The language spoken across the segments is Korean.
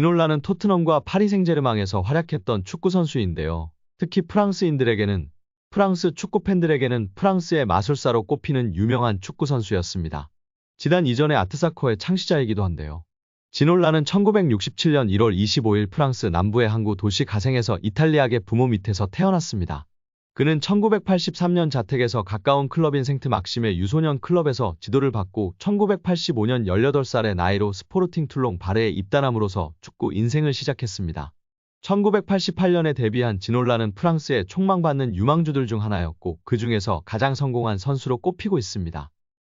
지놀라는 토트넘과 파리 생제르맹에서 활약했던 축구 선수인데요. 특히 프랑스 축구 팬들에게는 프랑스의 마술사로 꼽히는 유명한 축구 선수였습니다. 지단 이전의 아트사커의 창시자이기도 한데요. 지놀라는 1967년 1월 25일 프랑스 남부의 항구 도시 가생에서 이탈리아계 부모 밑에서 태어났습니다. 그는 1983년 자택에서 가까운 클럽인 생트 막심의 유소년 클럽에서 지도를 받고 1985년 18살의 나이로 스포르팅 툴롱 바레에 입단함으로써 축구 인생을 시작했습니다. 1988년에 데뷔한 지놀라는 프랑스의 촉망받는 유망주들 중 하나였고 그 중에서 가장 성공한 선수로 꼽히고 있습니다.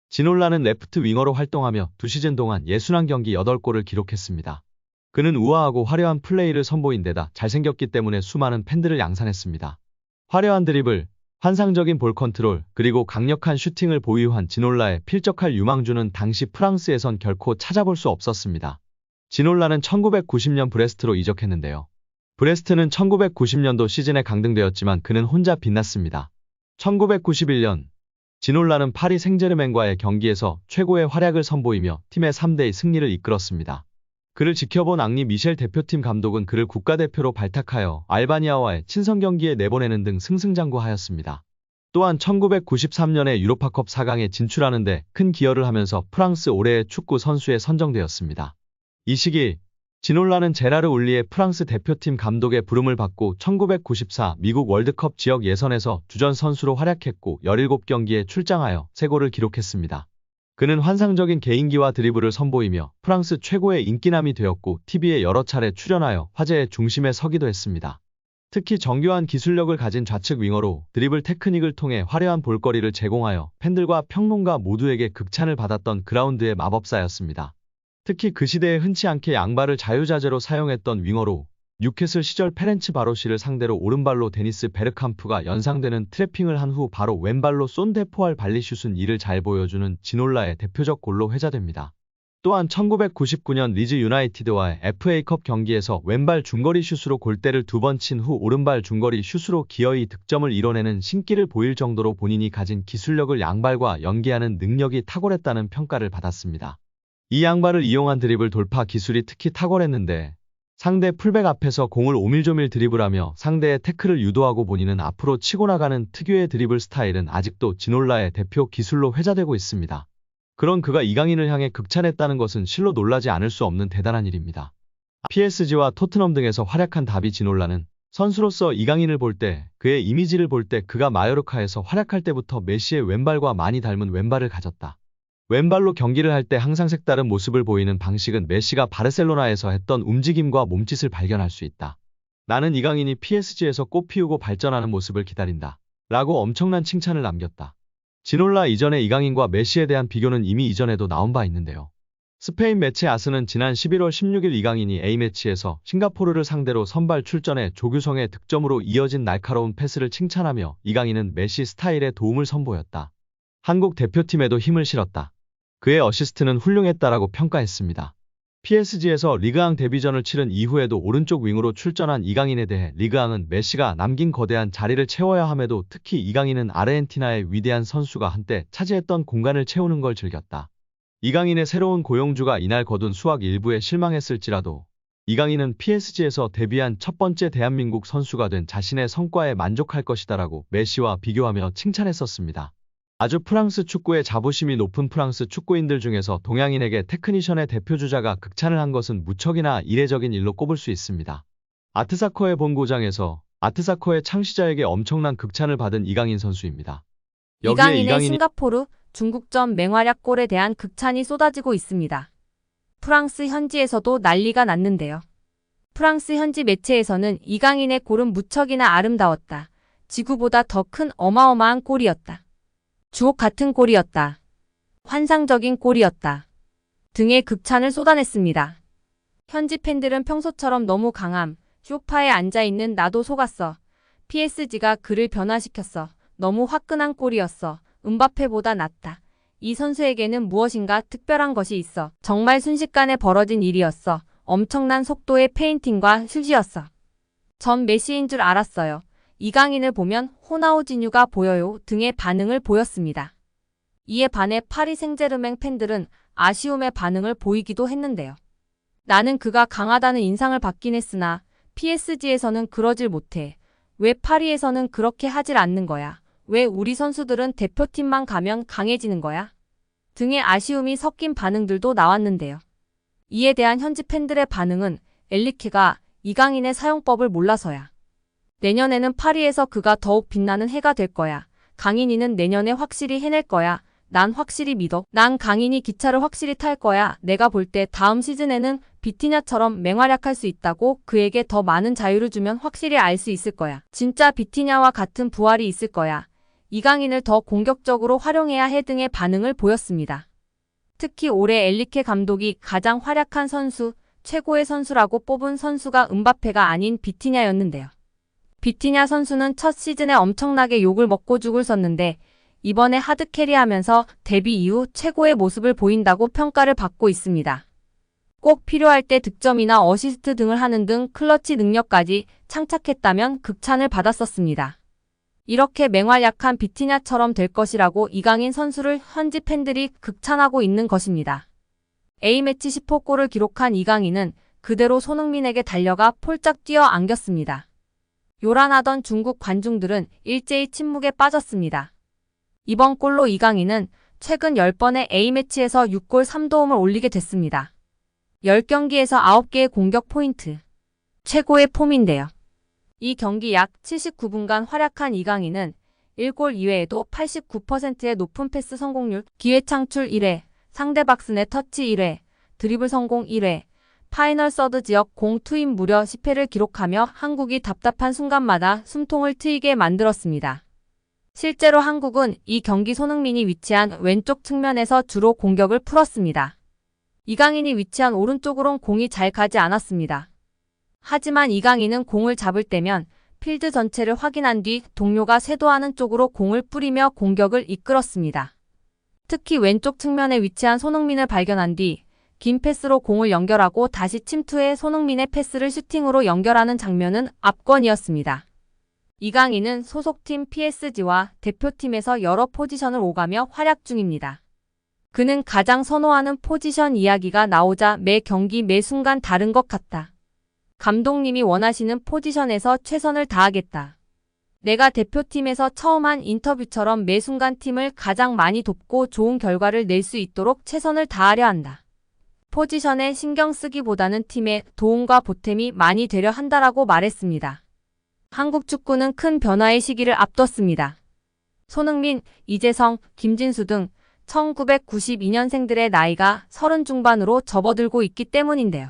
지놀라는 레프트 윙어로 활동하며 2시즌 동안 61경기 8골을 기록했습니다. 그는 우아하고 화려한 플레이를 선보인 데다 잘생겼기 때문에 수많은 팬들을 양산했습니다. 화려한 드리블, 환상적인 볼 컨트롤, 그리고 강력한 슈팅을 보유한 지놀라의 필적할 유망주는 당시 프랑스에선 결코 찾아볼 수 없었습니다. 지놀라는 1990년 브레스트로 이적했는데요. 브레스트는 1990년도 시즌에 강등되었지만 그는 혼자 빛났습니다. 1991년 지놀라는 파리 생제르맹과의 경기에서 최고의 활약을 선보이며 팀의 3대2 승리를 이끌었습니다. 그를 지켜본 앙리 미셸 대표팀 감독은 그를 국가대표로 발탁하여 알바니아와의 친선 경기에 내보내는 등 승승장구하였습니다. 또한 1993년에 유로파컵 4강에 진출하는 데 큰 기여를 하면서 프랑스 올해의 축구 선수에 선정되었습니다. 이 시기 지놀라는 제라르 울리의 프랑스 대표팀 감독의 부름을 받고 1994 미국 월드컵 지역 예선에서 주전 선수로 활약했고 17경기에 출장하여 3골을 기록했습니다. 그는 환상적인 개인기와 드리블을 선보이며 프랑스 최고의 인기남이 되었고 TV에 여러 차례 출연하여 화제의 중심에 서기도 했습니다. 특히 정교한 기술력을 가진 좌측 윙어로 드리블 테크닉을 통해 화려한 볼거리를 제공하여 팬들과 평론가 모두에게 극찬을 받았던 그라운드의 마법사였습니다. 특히 그 시대에 흔치 않게 양발을 자유자재로 사용했던 윙어로 뉴캐슬 시절 페렌츠 바로시를 상대로 오른발로 데니스 베르캄프가 연상되는 트래핑을 한 후 바로 왼발로 쏜 데포알 발리슛은 이를 잘 보여주는 지놀라의 대표적 골로 회자됩니다. 또한 1999년 리즈 유나이티드와의 FA컵 경기에서 왼발 중거리 슛으로 골대를 2번 친 후 오른발 중거리 슛으로 기어이 득점을 이뤄내는 신기를 보일 정도로 본인이 가진 기술력을 양발과 연계하는 능력이 탁월했다는 평가를 받았습니다. 이 양발을 이용한 드리블 돌파 기술이 특히 탁월했는데 상대 풀백 앞에서 공을 오밀조밀 드리블하며 상대의 태클을 유도하고 본인은 앞으로 치고 나가는 특유의 드리블 스타일은 아직도 지놀라의 대표 기술로 회자되고 있습니다. 그런 그가 이강인을 향해 극찬했다는 것은 실로 놀라지 않을 수 없는 대단한 일입니다. PSG와 토트넘 등에서 활약한 다비 지놀라는 선수로서 이강인을 볼 때, 그의 이미지를 볼 때 그가 마요르카에서 활약할 때부터 메시의 왼발과 많이 닮은 왼발을 가졌다. 왼발로 경기를 할 때 항상 색다른 모습을 보이는 방식은 메시가 바르셀로나에서 했던 움직임과 몸짓을 발견할 수 있다. 나는 이강인이 PSG에서 꽃 피우고 발전하는 모습을 기다린다. 라고 엄청난 칭찬을 남겼다. 지놀라 이전의 이강인과 메시에 대한 비교는 이미 이전에도 나온 바 있는데요. 스페인 매체 아스는 지난 11월 16일 이강인이 A매치에서 싱가포르를 상대로 선발 출전해 조규성의 득점으로 이어진 날카로운 패스를 칭찬하며 이강인은 메시 스타일의 도움을 선보였다. 한국 대표팀에도 힘을 실었다. 그의 어시스트는 훌륭했다라고 평가했습니다. PSG에서 리그앙 데뷔전을 치른 이후에도 오른쪽 윙으로 출전한 이강인에 대해 리그앙은 메시가 남긴 거대한 자리를 채워야 함에도 특히 이강인은 아르헨티나의 위대한 선수가 한때 차지했던 공간을 채우는 걸 즐겼다. 이강인의 새로운 고용주가 이날 거둔 수확 일부에 실망했을지라도 이강인은 PSG에서 데뷔한 첫 번째 대한민국 선수가 된 자신의 성과에 만족할 것이다라고 메시와 비교하며 칭찬했었습니다. 아주 프랑스 축구의 자부심이 높은 프랑스 축구인들 중에서 동양인에게 테크니션의 대표주자가 극찬을 한 것은 무척이나 이례적인 일로 꼽을 수 있습니다. 아트사커의 본고장에서 아트사커의 창시자에게 엄청난 극찬을 받은 이강인 선수입니다. 이강인의 싱가포르, 중국전 맹활약 골에 대한 극찬이 쏟아지고 있습니다. 프랑스 현지에서도 난리가 났는데요. 프랑스 현지 매체에서는 이강인의 골은 무척이나 아름다웠다. 지구보다 더 큰 어마어마한 골이었다. 주옥 같은 골이었다. 환상적인 골이었다. 등의 극찬을 쏟아냈습니다. 현지 팬들은 평소처럼 너무 강함, 소파에 앉아있는 나도 속았어. PSG가 그를 변화시켰어. 너무 화끈한 골이었어. 음바페보다 낫다. 이 선수에게는 무엇인가 특별한 것이 있어. 정말 순식간에 벌어진 일이었어. 엄청난 속도의 페인팅과 슛이었어. 전 메시인 줄 알았어요. 이강인을 보면 호나우지뉴가 보여요 등의 반응을 보였습니다. 이에 반해 파리 생제르맹 팬들은 아쉬움의 반응을 보이기도 했는데요. 나는 그가 강하다는 인상을 받긴 했으나 PSG에서는 그러질 못해. 왜 파리에서는 그렇게 하질 않는 거야? 왜 우리 선수들은 대표팀만 가면 강해지는 거야? 등의 아쉬움이 섞인 반응들도 나왔는데요. 이에 대한 현지 팬들의 반응은 엘리케가 이강인의 사용법을 몰라서야. 내년에는 파리에서 그가 더욱 빛나는 해가 될 거야. 강인이는 내년에 확실히 해낼 거야. 난 확실히 믿어. 난 강인이 기차를 확실히 탈 거야. 내가 볼 때 다음 시즌에는 비티냐처럼 맹활약할 수 있다고. 그에게 더 많은 자유를 주면 확실히 알 수 있을 거야. 진짜 비티냐와 같은 부활이 있을 거야. 이강인을 더 공격적으로 활용해야 해 등의 반응을 보였습니다. 특히 올해 엘리케 감독이 가장 활약한 선수, 최고의 선수라고 뽑은 선수가 음바페가 아닌 비티냐였는데요. 비티냐 선수는 첫 시즌에 엄청나게 욕을 먹고 죽을 썼는데 이번에 하드캐리하면서 데뷔 이후 최고의 모습을 보인다고 평가를 받고 있습니다. 꼭 필요할 때 득점이나 어시스트 등을 하는 등 클러치 능력까지 창착했다면 극찬을 받았었습니다. 이렇게 맹활약한 비티냐처럼 될 것이라고 이강인 선수를 현지 팬들이 극찬하고 있는 것입니다. A매치 10호 골을 기록한 이강인은 그대로 손흥민에게 달려가 폴짝 뛰어 안겼습니다. 요란하던 중국 관중들은 일제히 침묵에 빠졌습니다. 이번 골로 이강인은 최근 10번의 A매치에서 6골 3도움을 올리게 됐습니다. 10경기에서 9개의 공격 포인트. 최고의 폼인데요. 이 경기 약 79분간 활약한 이강인은 1골 이외에도 89%의 높은 패스 성공률, 기회 창출 1회, 상대 박스 내 터치 1회, 드리블 성공 1회, 파이널 서드 지역 공 투입 무려 10회를 기록하며 한국이 답답한 순간마다 숨통을 트이게 만들었습니다. 실제로 한국은 이 경기 손흥민이 위치한 왼쪽 측면에서 주로 공격을 풀었습니다. 이강인이 위치한 오른쪽으론 공이 잘 가지 않았습니다. 하지만 이강인은 공을 잡을 때면 필드 전체를 확인한 뒤 동료가 쇄도하는 쪽으로 공을 뿌리며 공격을 이끌었습니다. 특히 왼쪽 측면에 위치한 손흥민을 발견한 뒤 긴 패스로 공을 연결하고 다시 침투해 손흥민의 패스를 슈팅으로 연결하는 장면은 압권이었습니다. 이강인은 소속팀 PSG와 대표팀에서 여러 포지션을 오가며 활약 중입니다. 그는 가장 선호하는 포지션 이야기가 나오자 매 경기 매 순간 다른 것 같다. 감독님이 원하시는 포지션에서 최선을 다하겠다. 내가 대표팀에서 처음 한 인터뷰처럼 매 순간 팀을 가장 많이 돕고 좋은 결과를 낼 수 있도록 최선을 다하려 한다. 포지션에 신경 쓰기보다는 팀의 도움과 보탬이 많이 되려 한다라고 말했습니다. 한국 축구는 큰 변화의 시기를 앞뒀습니다. 손흥민, 이재성, 김진수 등 1992년생들의 나이가 30 중반으로 접어들고 있기 때문인데요.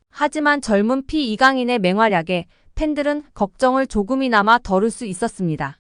하지만 젊은 이강인의 맹활약에 팬들은 걱정을 조금이나마 덜을 수 있었습니다.